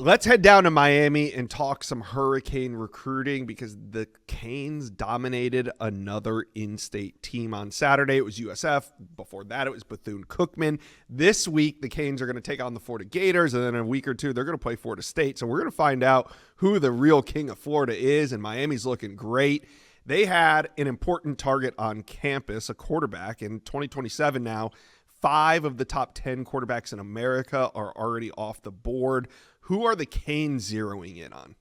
Let's head down to Miami and talk some Hurricane recruiting because the Canes dominated another in-state team on Saturday. It was USF. Before that, it was Bethune-Cookman. This week, the Canes are going to take on the Florida Gators, and then in a week or two, they're going to play Florida State. So we're going to find out who the real king of Florida is, and Miami's looking great. They had an important target on campus, a quarterback. In 2027 now, 5 of the top 10 quarterbacks in America are already off the board. Who are the Canes zeroing in on?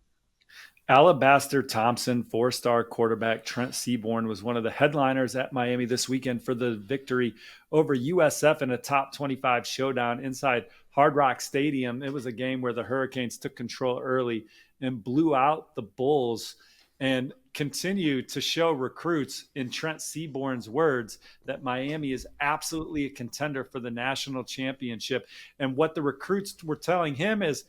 Alabaster Thompson, 4-star quarterback Trent Seabour was one of the headliners at Miami this weekend for the victory over USF in a top 25 showdown inside Hard Rock Stadium. It was a game where the Hurricanes took control early and blew out the Bulls and continue to show recruits, in Trent Seabour's words, that Miami is absolutely a contender for the national championship. And what the recruits were telling him is,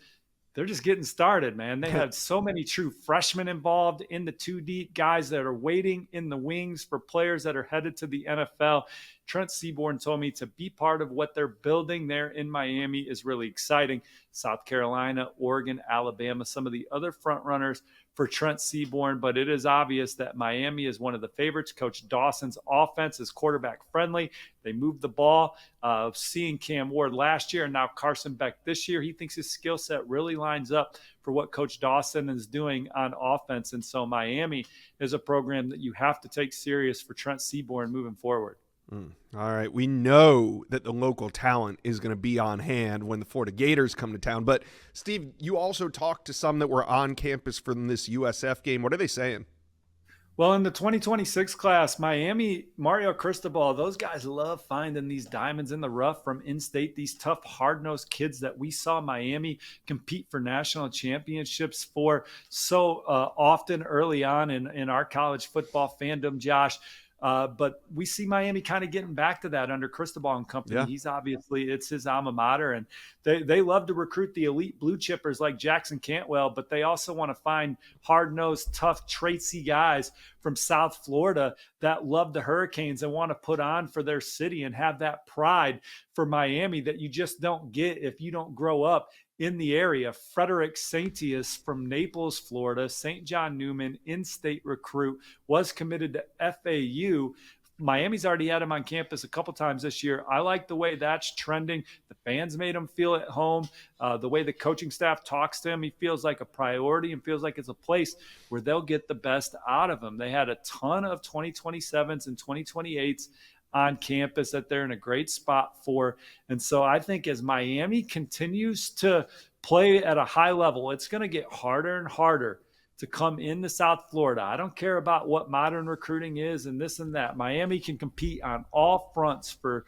they're just getting started, man. They have so many true freshmen involved in the 2 deep, guys that are waiting in the wings for players that are headed to the NFL. Trent Seabour told me to be part of what they're building there in Miami is really exciting. South Carolina, Oregon, Alabama, some of the other front runners for Trent Seabour, but it is obvious that Miami is one of the favorites. Coach Dawson's offense is quarterback friendly. They moved the ball. Seeing Cam Ward last year and now Carson Beck this year, he thinks his skill set really lines up for what Coach Dawson is doing on offense. And so Miami is a program that you have to take serious for Trent Seabour moving forward. All right. We know that the local talent is going to be on hand when the Florida Gators come to town. But, Steve, you also talked to some that were on campus from this USF game. What are they saying? Well, in the 2026 class, Miami, Mario Cristobal, those guys love finding these diamonds in the rough from in-state, these tough, hard-nosed kids that we saw Miami compete for national championships for so often early on in our college football fandom, Josh. But we see Miami kind of getting back to that under Cristobal and company. Yeah. He's obviously, it's his alma mater, and they love to recruit the elite blue chippers like Jackson Cantwell, but they also want to find hard-nosed, tough, Tracy guys from South Florida that love the Hurricanes and want to put on for their city and have that pride for Miami that you just don't get if you don't grow up in the area. Frederick Saintius from Naples, Florida, St. John Newman, in-state recruit, was committed to FAU. Miami's already had him on campus a couple times this year. I like the way that's trending. The fans made him feel at home. The way the coaching staff talks to him, he feels like a priority and feels like it's a place where they'll get the best out of him. They had a ton of 2027s and 2028s on campus that they're in a great spot for. And so I think as Miami continues to play at a high level, it's going to get harder and harder to come into South Florida. I don't care about what modern recruiting is and this and that. Miami can compete on all fronts for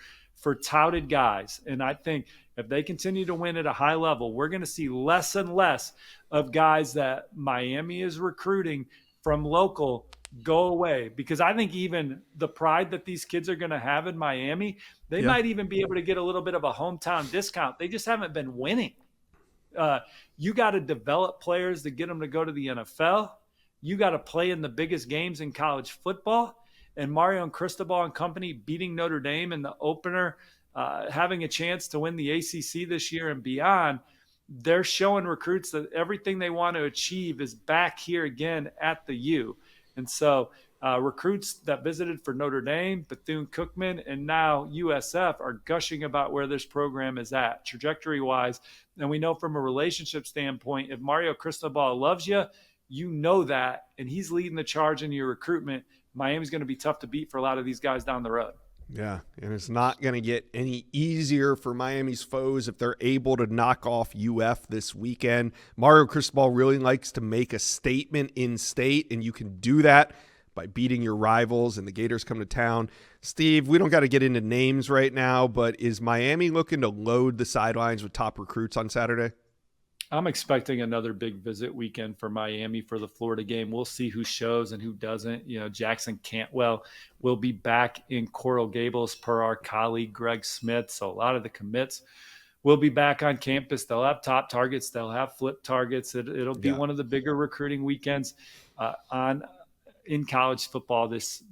touted guys. And I think if they continue to win at a high level, we're going to see less and less of guys that Miami is recruiting from local go away, because I think even the pride that these kids are going to have in Miami, they might even be able to get a little bit of a hometown discount. They just haven't been winning. You got to develop players to get them to go to the NFL. You got to play in the biggest games in college football. And Mario and Cristobal and company beating Notre Dame in the opener, having a chance to win the ACC this year and beyond, they're showing recruits that everything they want to achieve is back here again at the U. And so recruits that visited for Notre Dame, Bethune-Cookman, and now USF are gushing about where this program is at trajectory-wise. And we know from a relationship standpoint, if Mario Cristobal loves you, you know that, and he's leading the charge in your recruitment, Miami's going to be tough to beat for a lot of these guys down the road. Yeah, and it's not going to get any easier for Miami's foes if they're able to knock off UF this weekend. Mario Cristobal really likes to make a statement in state, and you can do that by beating your rivals, and the Gators come to town. Steve, we don't got to get into names right now, but is Miami looking to load the sidelines with top recruits on Saturday? I'm expecting another big visit weekend for Miami for the Florida game. We'll see who shows and who doesn't. You know, Jackson Cantwell will be back in Coral Gables per our colleague Greg Smith. So a lot of the commits will be back on campus. They'll have top targets. They'll have flip targets. It'll be one of the bigger recruiting weekends in college football this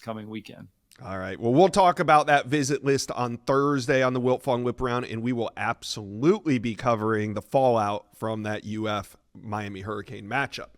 coming weekend. All right. Well, we'll talk about that visit list on Thursday on the Wiltfong Whip Around, and we will absolutely be covering the fallout from that UF Miami Hurricane matchup